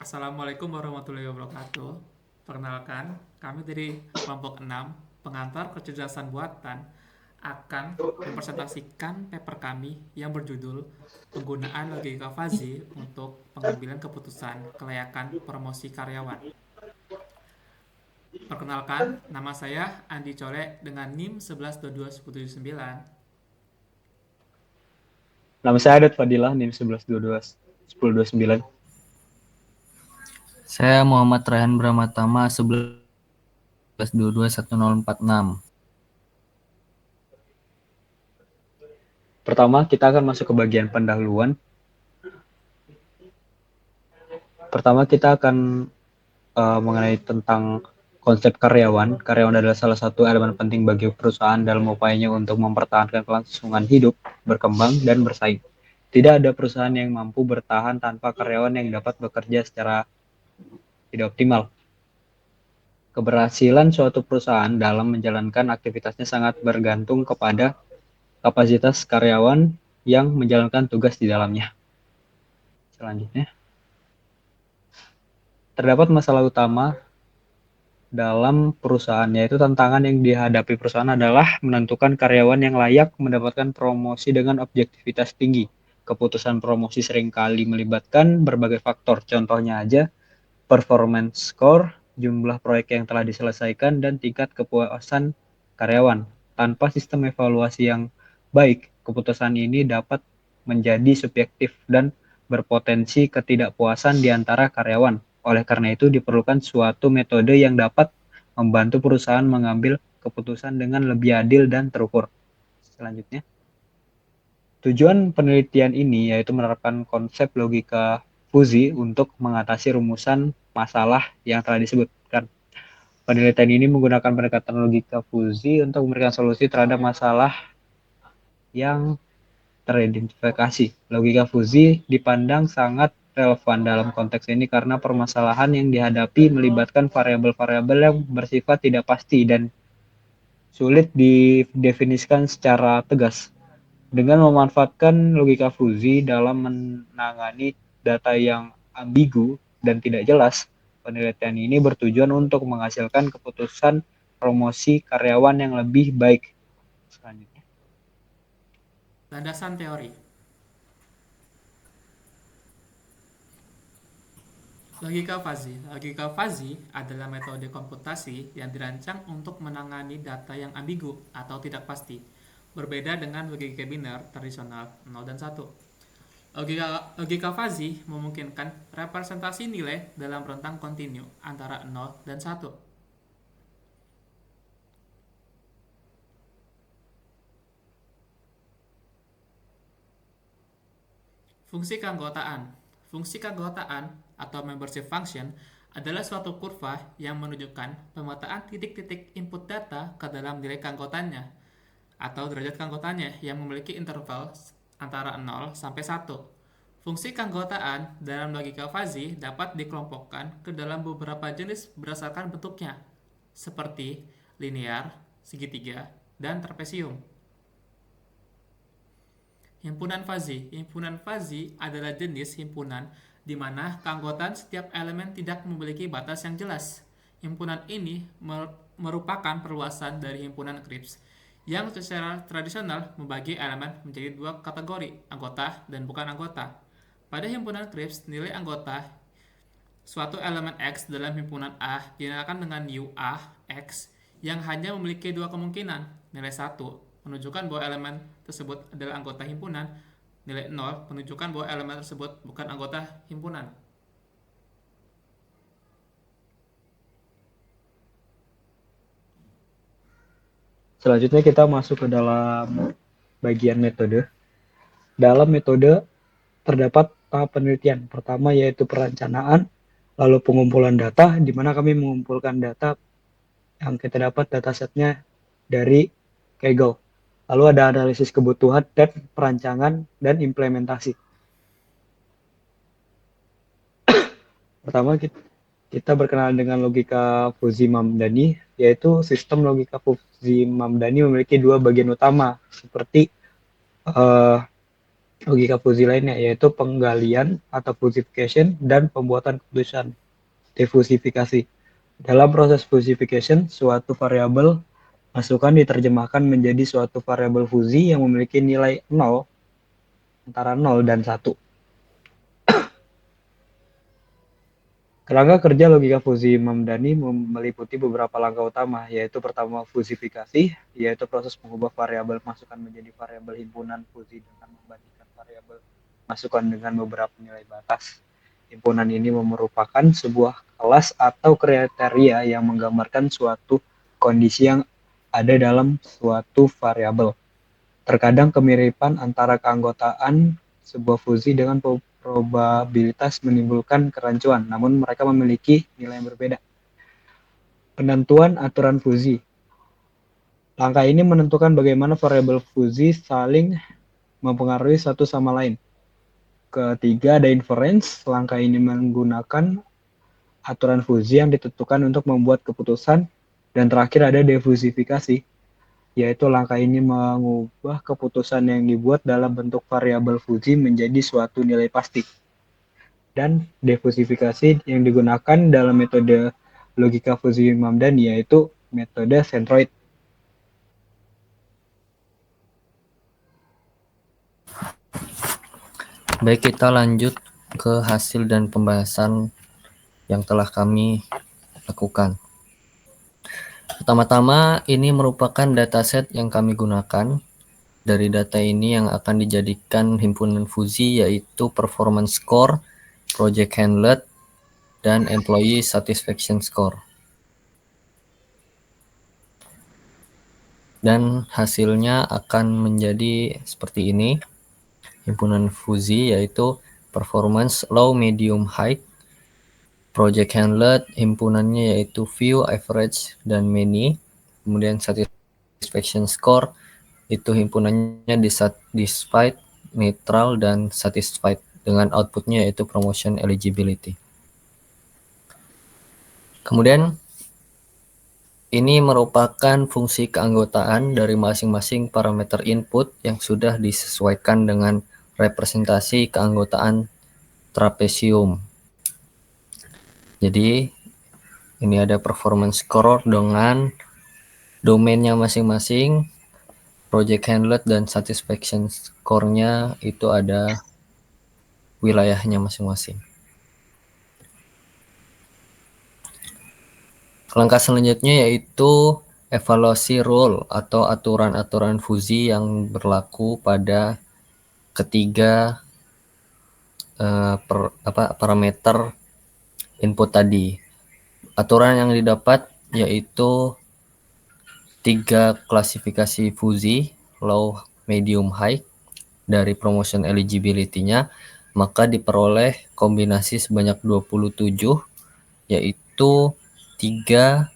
Assalamualaikum warahmatullahi wabarakatuh. Perkenalkan, kami dari kelompok 6 pengantar kecerdasan buatan akan mempresentasikan paper kami yang berjudul penggunaan logika fuzzy untuk pengambilan keputusan kelayakan promosi karyawan. Perkenalkan, nama saya Andi Cole dengan NIM 11221079. Nama saya Adat Fadilah, NIM 1122 1029. Saya Muhammad Rayhan Bramatama 11221046. Pertama, kita akan masuk ke bagian pendahuluan. Pertama, kita akan mengenai tentang konsep karyawan. Karyawan adalah salah satu elemen penting bagi perusahaan dalam upayanya untuk mempertahankan kelangsungan hidup, berkembang, dan bersaing. Tidak ada perusahaan yang mampu bertahan tanpa karyawan yang dapat bekerja secara tidak optimal. Keberhasilan suatu perusahaan dalam menjalankan aktivitasnya sangat bergantung kepada kapasitas karyawan yang menjalankan tugas di dalamnya. Selanjutnya, terdapat masalah utama dalam perusahaan, yaitu tantangan yang dihadapi perusahaan adalah menentukan karyawan yang layak mendapatkan promosi dengan objektivitas tinggi. Keputusan promosi seringkali melibatkan berbagai faktor, contohnya aja performance score, jumlah proyek yang telah diselesaikan, dan tingkat kepuasan karyawan. Tanpa sistem evaluasi yang baik, keputusan ini dapat menjadi subjektif dan berpotensi ketidakpuasan di antara karyawan. Oleh karena itu, diperlukan suatu metode yang dapat membantu perusahaan mengambil keputusan dengan lebih adil dan terukur. Selanjutnya, tujuan penelitian ini yaitu menerapkan konsep logika fuzzy untuk mengatasi rumusan masalah yang telah disebutkan. Penelitian ini menggunakan pendekatan logika fuzzy untuk memberikan solusi terhadap masalah yang teridentifikasi. Logika fuzzy dipandang sangat relevan dalam konteks ini karena permasalahan yang dihadapi melibatkan variabel-variabel yang bersifat tidak pasti dan sulit didefinisikan secara tegas. Dengan memanfaatkan logika fuzzy dalam menangani data yang ambigu dan tidak jelas, penelitian ini bertujuan untuk menghasilkan keputusan promosi karyawan yang lebih baik. Selanjutnya, Landasan teori. Logika fuzzy. Logika fuzzy adalah metode komputasi yang dirancang untuk menangani data yang ambigu atau tidak pasti, berbeda dengan logika biner tradisional 0 dan 1. Logika fuzzy memungkinkan representasi nilai dalam rentang kontinu antara 0 dan 1. Fungsi keanggotaan. Fungsi keanggotaan atau membership function adalah suatu kurva yang menunjukkan pemetaan titik-titik input data ke dalam nilai keanggotaannya atau derajat keanggotaannya yang memiliki interval antara 0 sampai 1. Fungsi keanggotaan dalam logika fuzzy dapat dikelompokkan ke dalam beberapa jenis berdasarkan bentuknya, seperti linear, segitiga, dan trapesium. Himpunan fuzzy. Himpunan fuzzy adalah jenis himpunan di mana keanggotaan setiap elemen tidak memiliki batas yang jelas. Himpunan ini merupakan perluasan dari himpunan Kripps yang secara tradisional membagi elemen menjadi dua kategori, anggota dan bukan anggota. Pada himpunan Kripps, nilai anggota suatu elemen X dalam himpunan A dinamakan dengan U A X yang hanya memiliki dua kemungkinan. Nilai 1 menunjukkan bahwa elemen tersebut adalah anggota himpunan, nilai 0 menunjukkan bahwa elemen tersebut bukan anggota himpunan. selanjutnya kita masuk ke dalam bagian metode. Dalam metode terdapat tahap penelitian. Pertama yaitu perencanaan, lalu pengumpulan data, di mana kami mengumpulkan data yang kita dapat datasetnya dari Kaggle. Lalu ada analisis kebutuhan dan perancangan dan implementasi. Pertama kita berkenalan dengan logika Fuzzy-Mamdani, yaitu sistem logika Fuzzy-Mamdani memiliki dua bagian utama, seperti logika fuzi lainnya, yaitu penggalian atau fusification dan pembuatan keputusan defusifikasi. Dalam proses fusification, suatu variabel masukan diterjemahkan menjadi suatu variabel fuzi yang memiliki nilai 0 antara 0 dan 1. Kerangka kerja logika fuzi Mamdani meliputi beberapa langkah utama, yaitu pertama fusifikasi, yaitu proses mengubah variabel masukan menjadi variabel himpunan fuzi dengan membandingkan variabel masukan dengan beberapa nilai batas. Himpunan ini merupakan sebuah kelas atau kriteria yang menggambarkan suatu kondisi yang ada dalam suatu variabel. Terkadang kemiripan antara keanggotaan sebuah fuzi dengan probabilitas menimbulkan kerancuan, namun mereka memiliki nilai yang berbeda. Penentuan aturan fuzi. Langkah ini menentukan bagaimana variabel fuzi saling mempengaruhi satu sama lain. Ketiga, ada inference. Langkah ini menggunakan aturan fuzi yang ditentukan untuk membuat keputusan. Dan terakhir ada defusifikasi, yaitu langkah ini mengubah keputusan yang dibuat dalam bentuk variabel fuzi menjadi suatu nilai pasti. Dan defusifikasi yang digunakan dalam metode logika fuzi Mamdani yaitu metode centroid. Baik, kita lanjut ke hasil dan pembahasan yang telah kami lakukan. Pertama-tama, ini merupakan dataset yang kami gunakan. Dari data ini yang akan dijadikan himpunan fuzi yaitu performance score, project handlet, dan employee satisfaction score. Dan hasilnya akan menjadi seperti ini. Himpunan fuzi yaitu performance low, medium, high. Project handlet himpunannya yaitu few, average, dan many. Kemudian satisfaction score itu himpunannya dissatisfied, neutral, dan satisfied, dengan outputnya yaitu promotion eligibility. Kemudian ini merupakan fungsi keanggotaan dari masing-masing parameter input yang sudah disesuaikan dengan representasi keanggotaan trapesium. Jadi ini ada performance score dengan domainnya masing-masing, project handlet dan satisfaction score-nya itu ada wilayahnya masing-masing. Langkah selanjutnya yaitu evaluasi rule atau aturan-aturan fuzi yang berlaku pada ketiga parameter input tadi. Aturan yang didapat yaitu 3 klasifikasi fuzi, low, medium, high, dari promotion eligibility-nya, maka diperoleh kombinasi sebanyak 27, yaitu 3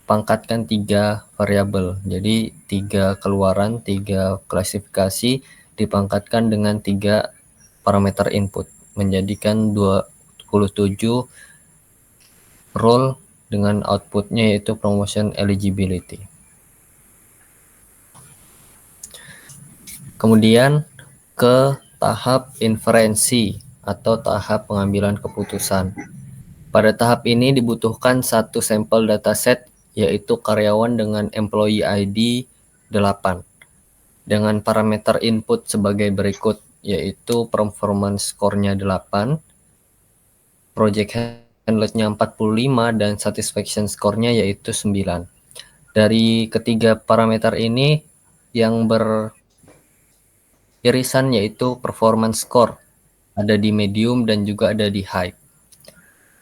dipangkatkan 3 variabel. Jadi 3 keluaran, 3 klasifikasi dipangkatkan dengan 3 parameter input, menjadikan 27 role dengan outputnya yaitu promotion eligibility. Kemudian ke tahap inferensi atau tahap pengambilan keputusan. Pada tahap ini dibutuhkan satu sampel dataset yaitu karyawan dengan employee ID 8 dengan parameter input sebagai berikut, yaitu performance score-nya 8, project handlet-nya 45, dan satisfaction score-nya yaitu 9. Dari ketiga parameter ini yang beririsan yaitu performance score, ada di medium dan juga ada di high.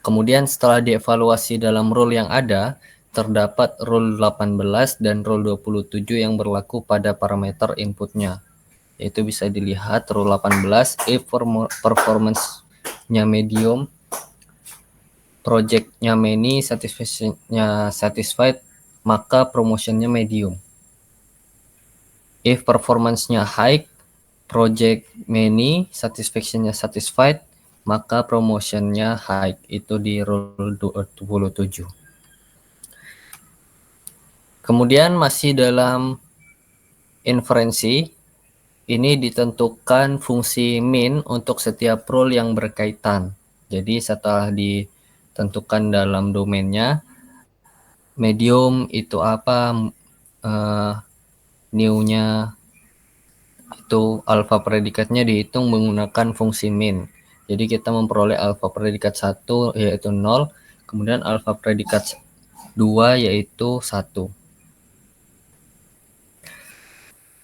Kemudian setelah dievaluasi dalam rule yang ada, terdapat rule 18 dan rule 27 yang berlaku pada parameter inputnya. Yaitu bisa dilihat rule 18, if performance-nya medium, project-nya many, satisfaction-nya satisfied, maka promotion-nya medium. If performance-nya high, project many, satisfaction-nya satisfied, maka promotion-nya high, itu di rule 27. Kemudian masih dalam inferensi, ini ditentukan fungsi min untuk setiap rule yang berkaitan. Jadi setelah ditentukan dalam domainnya, medium itu apa, new-nya itu alpha predikatnya dihitung menggunakan fungsi min. Jadi kita memperoleh alpha predikat 1 yaitu 0, kemudian alpha predikat 2 yaitu 1.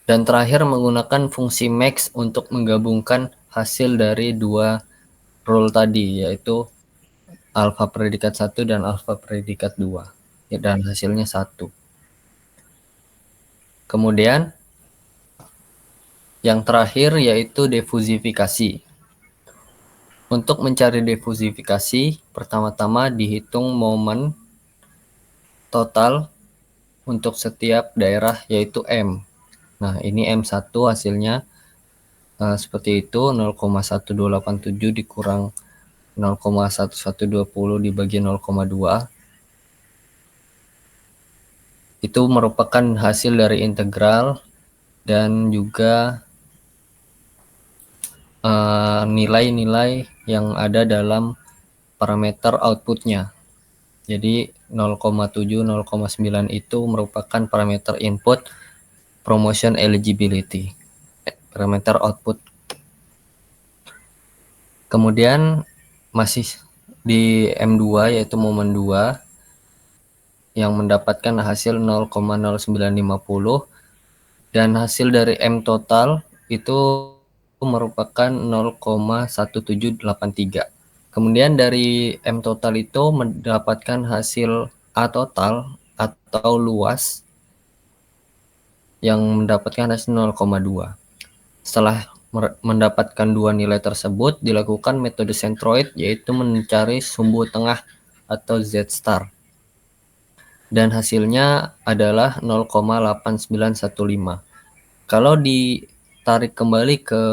Dan terakhir menggunakan fungsi max untuk menggabungkan hasil dari dua rule tadi, yaitu alpha predikat 1 dan alpha predikat 2. Dan hasilnya 1. Kemudian yang terakhir yaitu difusifikasi. Untuk mencari difusifikasi, pertama-tama dihitung momen total untuk setiap daerah yaitu M. Nah, ini M1 hasilnya seperti itu, 0,1287 dikurang 0,1120 dibagi 0,2. Itu merupakan hasil dari integral dan juga nilai-nilai yang ada dalam parameter outputnya. Jadi 0,7, 0,9 itu merupakan parameter input promotion eligibility, parameter output. Kemudian masih di M2 yaitu momen 2 yang mendapatkan hasil 0,0950 dan hasil dari M total itu merupakan 0,1783. Kemudian dari M total itu mendapatkan hasil A total atau luas yang mendapatkan hasil 0,2. Setelah mendapatkan dua nilai tersebut, dilakukan metode centroid yaitu mencari sumbu tengah atau Z star. Dan hasilnya adalah 0,8915. Kalau ditarik kembali ke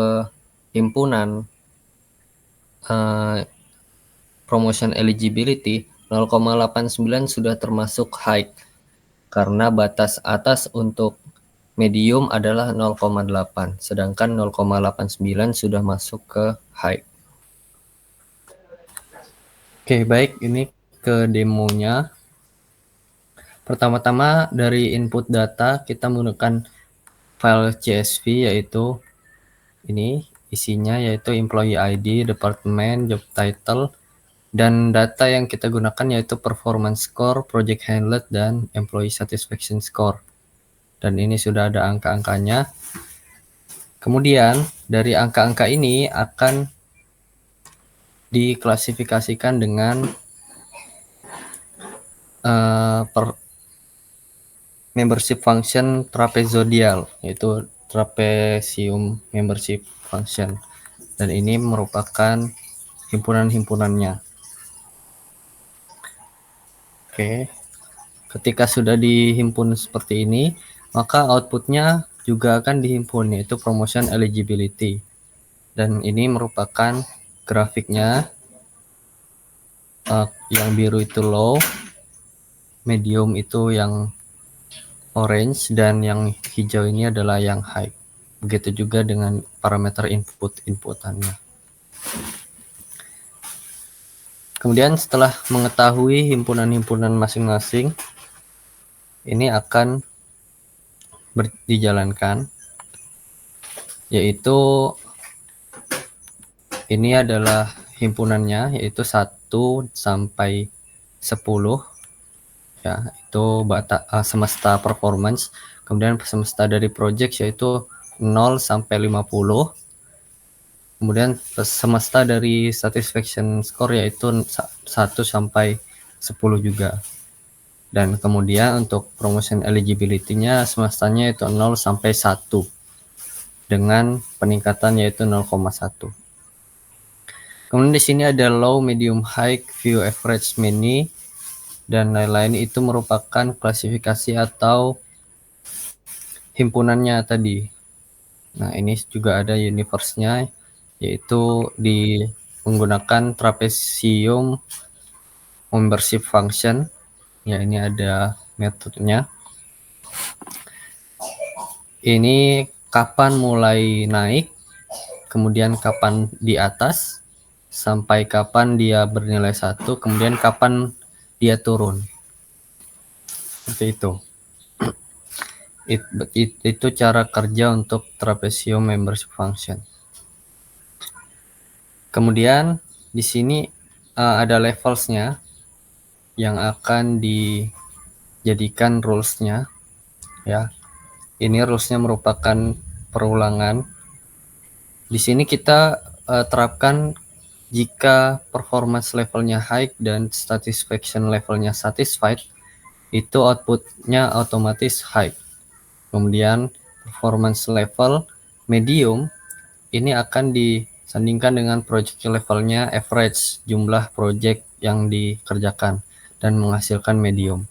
himpunan promotion eligibility, 0,89 sudah termasuk high karena batas atas untuk medium adalah 0,8, sedangkan 0,89 sudah masuk ke high. Oke, baik, ini ke demonya. Pertama-tama dari input data kita menggunakan file CSV yaitu ini isinya yaitu employee ID, department, job title, dan data yang kita gunakan yaitu performance score, project handlet, dan employee satisfaction score. Dan ini sudah ada angka-angkanya. Kemudian dari angka-angka ini akan diklasifikasikan dengan membership function trapezoidal, yaitu trapezium membership function. Dan ini merupakan himpunan-himpunannya. Oke, ketika sudah dihimpun seperti ini, maka outputnya juga akan dihimpun, yaitu promotion eligibility. Dan ini merupakan grafiknya, yang biru itu low, medium itu yang orange, dan yang hijau ini adalah yang high. Begitu juga dengan parameter inputannya. Kemudian setelah mengetahui himpunan-himpunan masing-masing, ini akan dijalankan, yaitu ini adalah himpunannya, yaitu 1 sampai 10. Ya, itu semesta performance. Kemudian semesta dari project yaitu 0 sampai 50. Kemudian semesta dari satisfaction score yaitu 1 sampai 10 juga. Dan kemudian untuk promotion eligibility-nya semestanya itu 0 sampai 1 dengan peningkatan yaitu 0,1. Kemudian di sini ada low, medium, high, view, average, mini, dan lain-lain. Itu merupakan klasifikasi atau himpunannya tadi. Nah, ini juga ada universe-nya, yaitu menggunakan trapezium membership function. Ya, ini ada metodenya. Ini kapan mulai naik, kemudian kapan di atas, sampai kapan dia bernilai 1, kemudian kapan dia turun. Seperti itu. Itu cara kerja untuk trapezium membership function. Kemudian di sini ada levelsnya yang akan dijadikan rulesnya, ya. Ini rulesnya merupakan perulangan. Di sini kita terapkan jika performance levelnya high dan satisfaction levelnya satisfied, itu outputnya otomatis high. Kemudian performance level medium ini akan disandingkan dengan project levelnya average, jumlah project yang dikerjakan dan menghasilkan medium.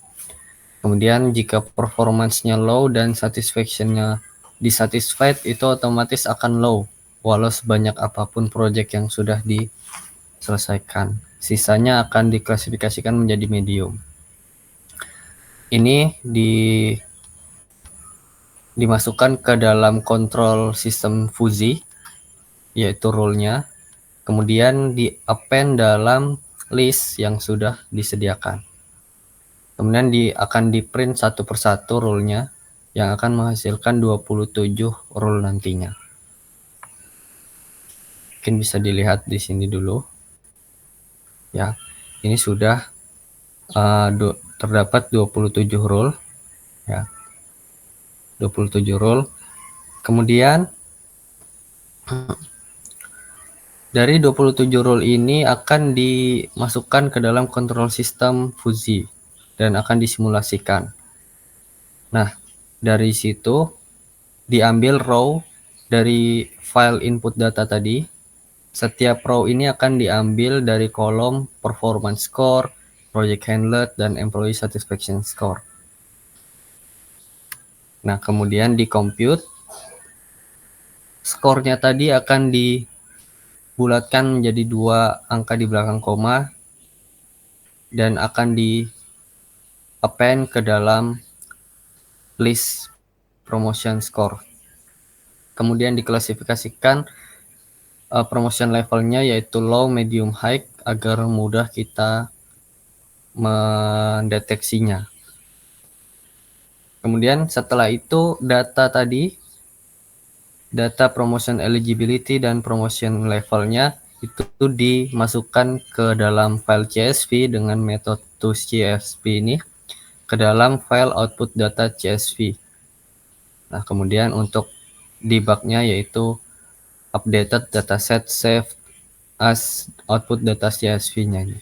Kemudian jika performance-nya low dan satisfaction-nya dissatisfied, itu otomatis akan low walau sebanyak apapun project yang sudah diselesaikan. Sisanya akan diklasifikasikan menjadi medium. Ini dimasukkan ke dalam kontrol sistem fuzzy, yaitu rule-nya, kemudian di-append dalam list yang sudah disediakan. Kemudian akan di-print satu persatu rule-nya yang akan menghasilkan 27 rule nantinya. Mungkin bisa dilihat di sini dulu. Ya, ini sudah terdapat 27 rule, ya. 27 rule. Kemudian dari 27 rule ini akan dimasukkan ke dalam kontrol sistem fuzzy dan akan disimulasikan. Nah, dari situ diambil row dari file input data tadi. Setiap row ini akan diambil dari kolom performance score, project handler, dan employee satisfaction score. Nah, kemudian di compute, skornya tadi akan dibulatkan menjadi 2 angka di belakang koma dan akan di-append ke dalam list promotion score. Kemudian diklasifikasikan promotion levelnya yaitu low, medium, high agar mudah kita mendeteksinya. Kemudian setelah itu data promotion eligibility dan promotion levelnya itu dimasukkan ke dalam file CSV dengan metode toCSV ini ke dalam file output data CSV. Nah, kemudian untuk debugnya yaitu updated dataset saved as output data CSV-nya.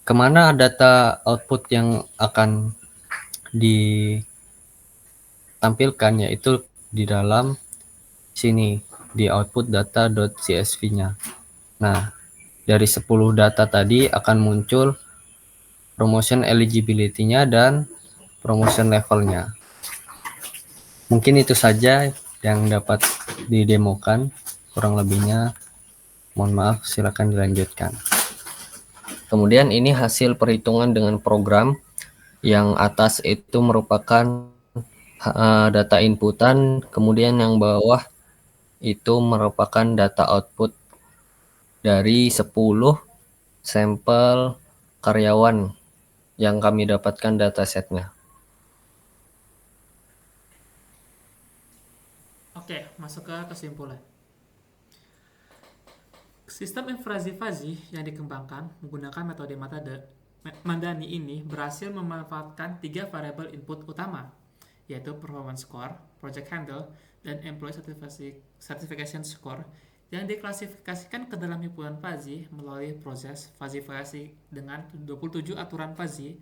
Kemana data output yang akan ditampilkan, yaitu di dalam sini di output data.csv-nya. Nah, dari 10 data tadi akan muncul promotion eligibility-nya dan promotion level-nya. Mungkin itu saja yang dapat didemokan, kurang lebihnya mohon maaf, silakan dilanjutkan. Kemudian ini hasil perhitungan dengan program. Yang atas itu merupakan data inputan, kemudian yang bawah itu merupakan data output dari 10 sampel karyawan yang kami dapatkan datasetnya. Oke, masuk ke kesimpulan. Sistem infrasi fuzzy yang dikembangkan menggunakan metode Mandani ini berhasil memanfaatkan 3 variabel input utama, yaitu performance score, project handle, dan employee certification score yang diklasifikasikan ke dalam himpunan fuzzy melalui proses fazifikasi dengan 27 aturan fuzzy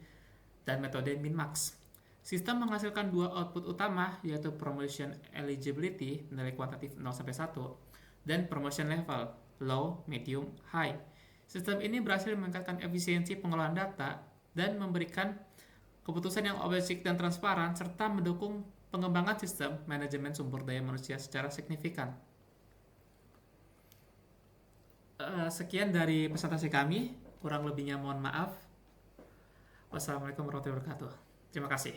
dan metode min-max. Sistem menghasilkan 2 output utama, yaitu promotion eligibility nilai kuantitatif 0-1 dan promotion level low, medium, high. Sistem ini berhasil meningkatkan efisiensi pengolahan data dan memberikan keputusan yang objektif dan transparan serta mendukung pengembangan sistem manajemen sumber daya manusia secara signifikan. Sekian dari presentasi kami, kurang lebihnya mohon maaf. Wassalamualaikum warahmatullahi wabarakatuh. Terima kasih.